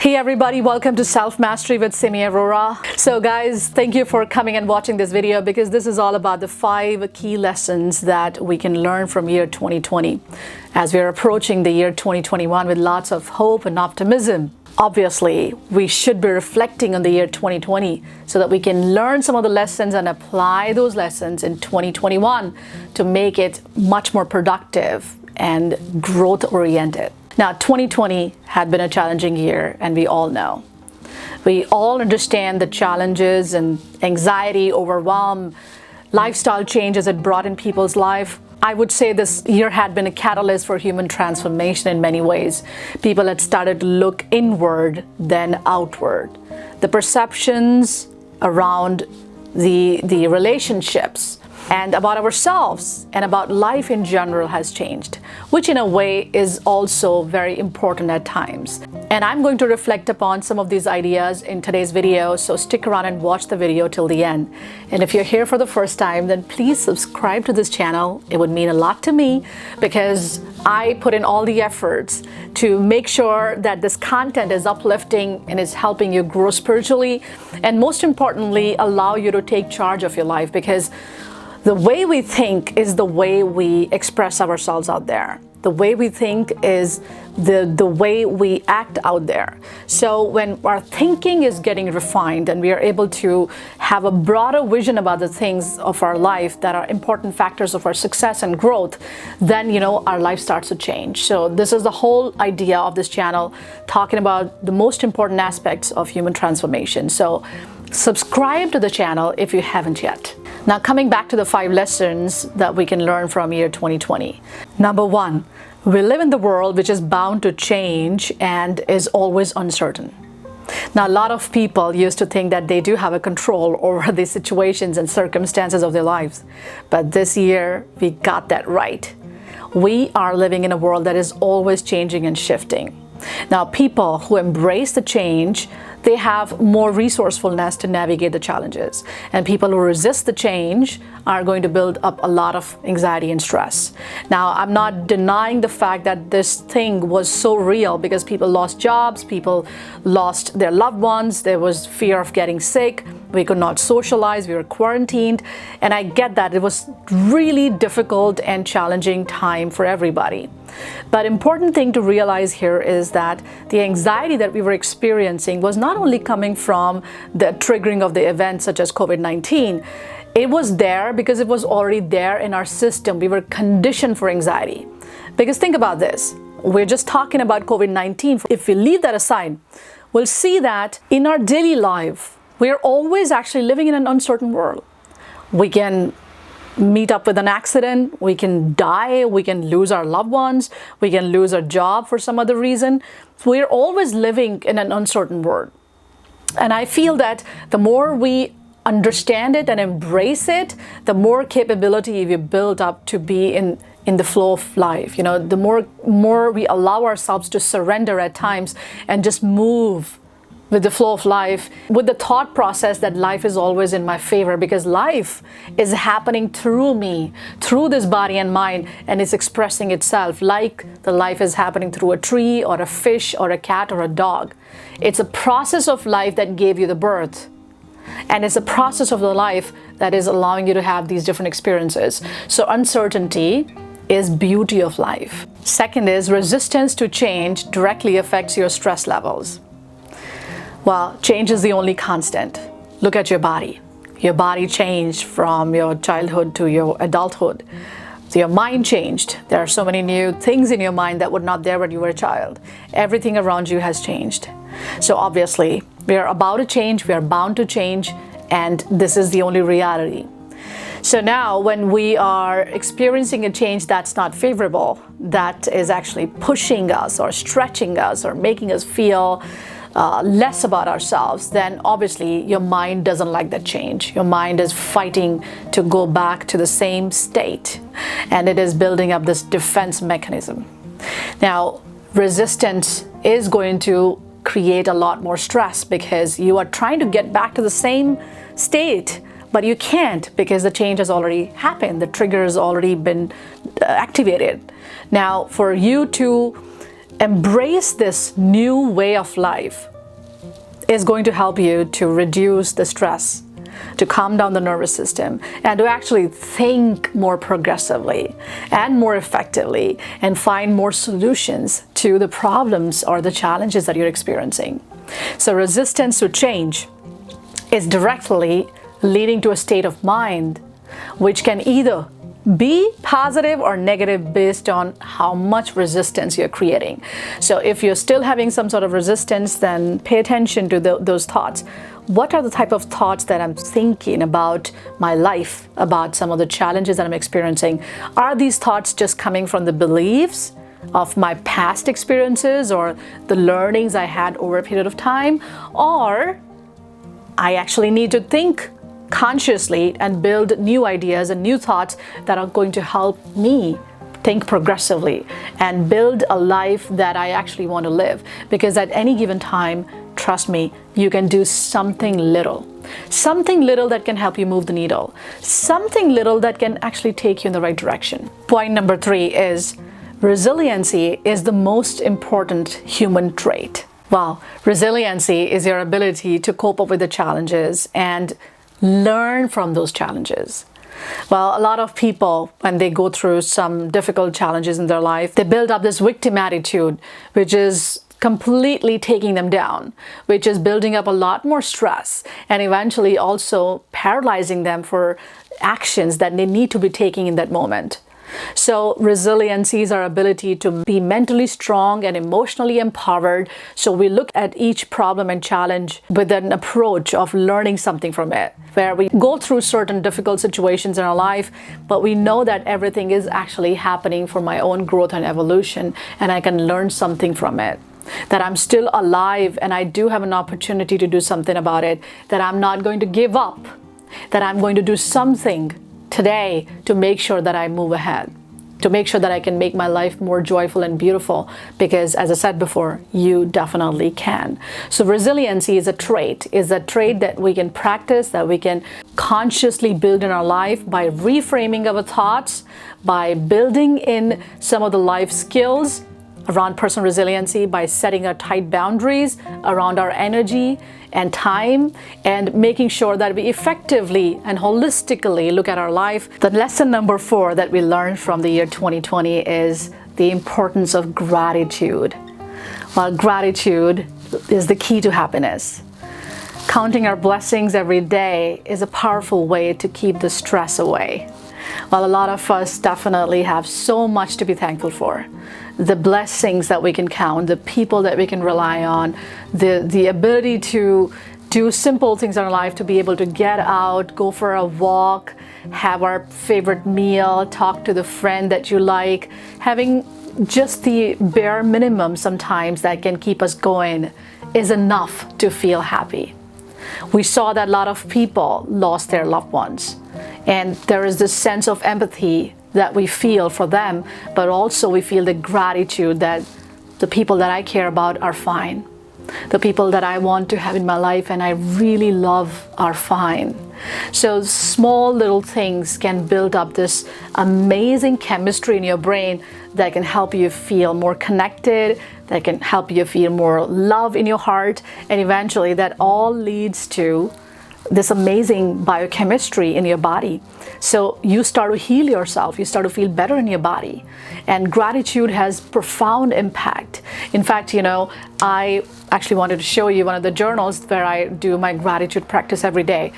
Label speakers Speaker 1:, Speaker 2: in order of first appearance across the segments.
Speaker 1: Hey everybody, welcome to Self Mastery with Simi Arora. So guys, thank you for coming and watching this video because this is all about the 5 key lessons that we can learn from year 2020 as we are approaching the year 2021 with lots of hope and optimism. Obviously, we should be reflecting on the year 2020 so that we can learn some of the lessons and apply those lessons in 2021 to make it much more productive and growth-oriented. Now, 2020 had been a challenging year, and we all know. We all understand the challenges and anxiety, overwhelm, lifestyle changes it brought in people's life. I would say this year had been a catalyst for human transformation in many ways. People had started to look inward, then outward. The perceptions around the relationships and about ourselves and about life in general has changed, which in a way is also very important at times. And I'm going to reflect upon some of these ideas in today's video, so stick around and watch the video till the end. And if you're here for the first time, then please subscribe to this channel. It would mean a lot to me because I put in all the efforts to make sure that this content is uplifting and is helping you grow spiritually, and most importantly, allow you to take charge of your life, because the way we think is the way we express ourselves out there. The way we think is the way we act out there. So when our thinking is getting refined and we are able to have a broader vision about the things of our life that are important factors of our success and growth, then our life starts to change. So this is the whole idea of this channel, talking about the most important aspects of human transformation. So subscribe to the channel if you haven't yet. Now, coming back to the 5 lessons that we can learn from year 2020. Number 1, we live in the world which is bound to change and is always uncertain. Now, a lot of people used to think that they do have a control over the situations and circumstances of their lives. But this year, we got that right. We are living in a world that is always changing and shifting. Now, people who embrace the change, they have more resourcefulness to navigate the challenges. And people who resist the change are going to build up a lot of anxiety and stress. Now, I'm not denying the fact that this thing was so real because people lost jobs, people lost their loved ones, there was fear of getting sick, we could not socialize, we were quarantined. And I get that it was really difficult and challenging time for everybody. But important thing to realize here is that the anxiety that we were experiencing was not only coming from the triggering of the events such as COVID-19. It was there because it was already there in our system. We were conditioned for anxiety. Because think about this. We're just talking about COVID-19. If we leave that aside, we'll see that in our daily life, we're always actually living in an uncertain world. We can meet up with an accident, we can die, we can lose our loved ones, we can lose our job for some other reason. We're always living in an uncertain world. And I feel that the more we understand it and embrace it, the more capability we build up to be in the flow of life. The more we allow ourselves to surrender at times and just move with the flow of life, with the thought process that life is always in my favor, because life is happening through me, through this body and mind, and it's expressing itself like the life is happening through a tree or a fish or a cat or a dog. It's a process of life that gave you the birth. And it's a process of the life that is allowing you to have these different experiences. So uncertainty is beauty of life. Second is resistance to change directly affects your stress levels. Well, change is the only constant. Look at your body. Your body changed from your childhood to your adulthood. So your mind changed. There are so many new things in your mind that were not there when you were a child. Everything around you has changed. So obviously, we are about to change, we are bound to change, and this is the only reality. So now when we are experiencing a change that's not favorable, that is actually pushing us or stretching us or making us feel less about ourselves, then obviously your mind doesn't like that change. Your mind is fighting to go back to the same state, and it is building up this defense mechanism. Now, resistance is going to create a lot more stress because you are trying to get back to the same state, but you can't because the change has already happened. The trigger has already been activated. Now, for you to embrace this new way of life, is going to help you to reduce the stress, to calm down the nervous system, and to actually think more progressively and more effectively and find more solutions to the problems or the challenges that you're experiencing. So resistance to change is directly leading to a state of mind which can either be positive or negative based on how much resistance you're creating. So if you're still having some sort of resistance, then pay attention to those thoughts. What are the type of thoughts that I'm thinking about my life, about some of the challenges that I'm experiencing? Are these thoughts just coming from the beliefs of my past experiences or the learnings I had over a period of time? Or I actually need to think consciously and build new ideas and new thoughts that are going to help me think progressively and build a life that I actually want to live. Because at any given time, trust me, you can do something little that can help you move the needle, something little that can actually take you in the right direction. Point number 3 is resiliency is the most important human trait. Well, resiliency is your ability to cope up with the challenges and learn from those challenges. Well, a lot of people, when they go through some difficult challenges in their life, they build up this victim attitude, which is completely taking them down, which is building up a lot more stress and eventually also paralyzing them for actions that they need to be taking in that moment. So resiliency is our ability to be mentally strong and emotionally empowered. So we look at each problem and challenge with an approach of learning something from it, where we go through certain difficult situations in our life, but we know that everything is actually happening for my own growth and evolution, and I can learn something from it. That I'm still alive and I do have an opportunity to do something about it, that I'm not going to give up, that I'm going to do something today to make sure that I move ahead, to make sure that I can make my life more joyful and beautiful, because as I said before, you definitely can. So resiliency is a trait that we can practice, that we can consciously build in our life by reframing our thoughts, by building in some of the life skills around personal resiliency, by setting our tight boundaries around our energy and time, and making sure that we effectively and holistically look at our life. The lesson number 4 that we learned from the year 2020 is the importance of gratitude. Well, gratitude is the key to happiness. Counting our blessings every day is a powerful way to keep the stress away. Well, a lot of us definitely have so much to be thankful for. The blessings that we can count, the people that we can rely on, the ability to do simple things in our life, to be able to get out, go for a walk, have our favorite meal, talk to the friend that you like, having just the bare minimum sometimes that can keep us going is enough to feel happy. We saw that a lot of people lost their loved ones, and there is this sense of empathy that we feel for them, but also we feel the gratitude that the people that I care about are fine. The people that I want to have in my life and I really love are fine. So small little things can build up this amazing chemistry in your brain that can help you feel more connected, that can help you feel more love in your heart, and eventually that all leads to this amazing biochemistry in your body. So you start to heal yourself, you start to feel better in your body. And gratitude has profound impact. In fact, I actually wanted to show you one of the journals where I do my gratitude practice every day.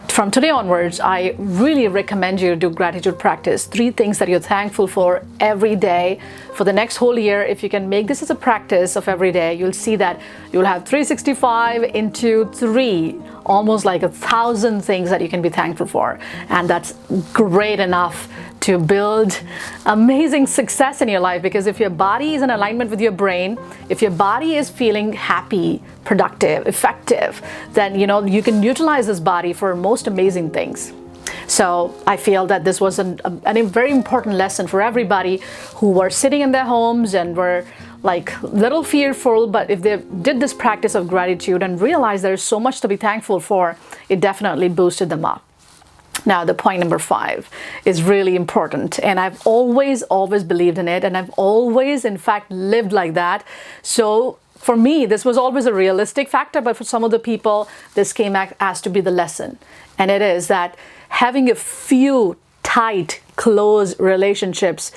Speaker 1: From today onwards, I really recommend you to do gratitude practice. 3 things that you're thankful for every day for the next whole year. If you can make this as a practice of every day, you'll see that you'll have 365 into 3, almost like 1,000 things that you can be thankful for. And that's great enough to build amazing success in your life, because if your body is in alignment with your brain, if your body is feeling happy, productive, effective, then you can utilize this body for most amazing things. So I feel that this was a very important lesson for everybody who were sitting in their homes and were like little fearful, but if they did this practice of gratitude and realized there's so much to be thankful for, it definitely boosted them up. Now, the point number 5 is really important, and I've always believed in it, and I've always, in fact, lived like that. So for me, this was always a realistic factor, but for some of the people, this came as to be the lesson. And it is that having a few tight, close relationships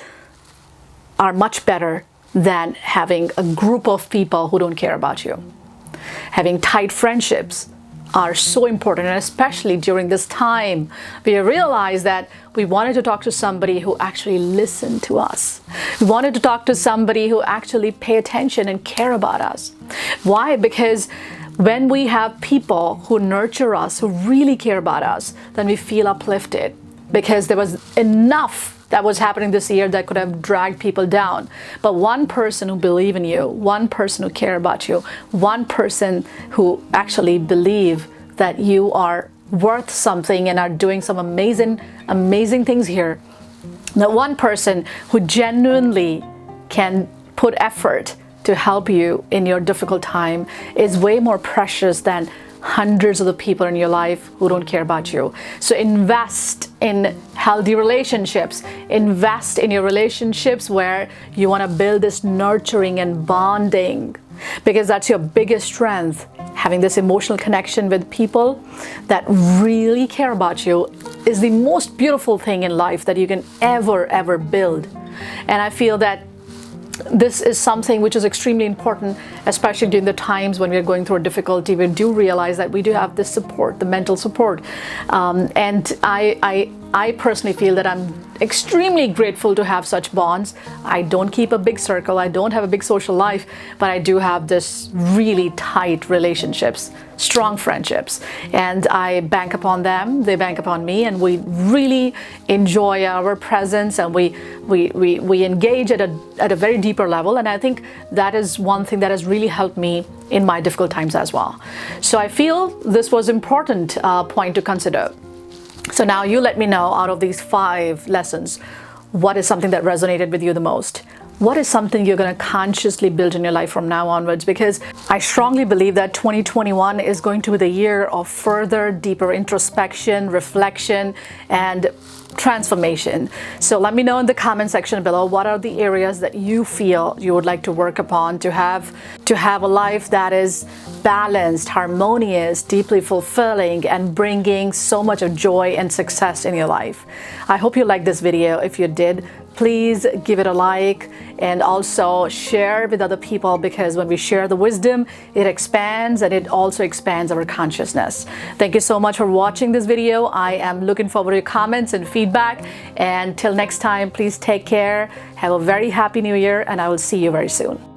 Speaker 1: are much better than having a group of people who don't care about you. Having tight friendships are so important, and especially during this time, we realized that we wanted to talk to somebody who actually listened to us. We wanted to talk to somebody who actually pay attention and care about us. Why? Because when we have people who nurture us, who really care about us, then we feel uplifted, because there was enough that was happening this year that could have dragged people down. But one person who believes in you, one person who cares about you, one person who actually believes that you are worth something and are doing some amazing things here. That one person who genuinely can put effort to help you in your difficult time is way more precious than hundreds of the people in your life who don't care about you. So invest in healthy relationships. Invest in your relationships where you want to build this nurturing and bonding, because that's your biggest strength. Having this emotional connection with people that really care about you is the most beautiful thing in life that you can ever build. And I feel that this is something which is extremely important, especially during the times when we're going through a difficulty. We do realize that we do have this support, the mental support. And I personally feel that I'm extremely grateful to have such bonds. I don't keep a big circle. I don't have a big social life, but I do have this really tight relationships, strong friendships, and I bank upon them. They bank upon me, and we really enjoy our presence, and we engage at a very deeper level. And I think that is one thing that has really helped me in my difficult times as well. So I feel this was important point to consider. So now you let me know, out of these 5 lessons, what is something that resonated with you the most? What is something you're going to consciously build in your life from now onwards? Because I strongly believe that 2021 is going to be the year of further, deeper introspection, reflection, and transformation. So let me know in the comment section below, what are the areas that you feel you would like to work upon to have a life that is balanced, harmonious, deeply fulfilling, and bringing so much of joy and success in your life. I hope you liked this video. If you did, please give it a like, and also share with other people, because when we share the wisdom, it expands, and it also expands our consciousness. Thank you so much for watching this video. I am looking forward to your comments and feedback. And till next time, please take care. Have a very happy new year, and I will see you very soon.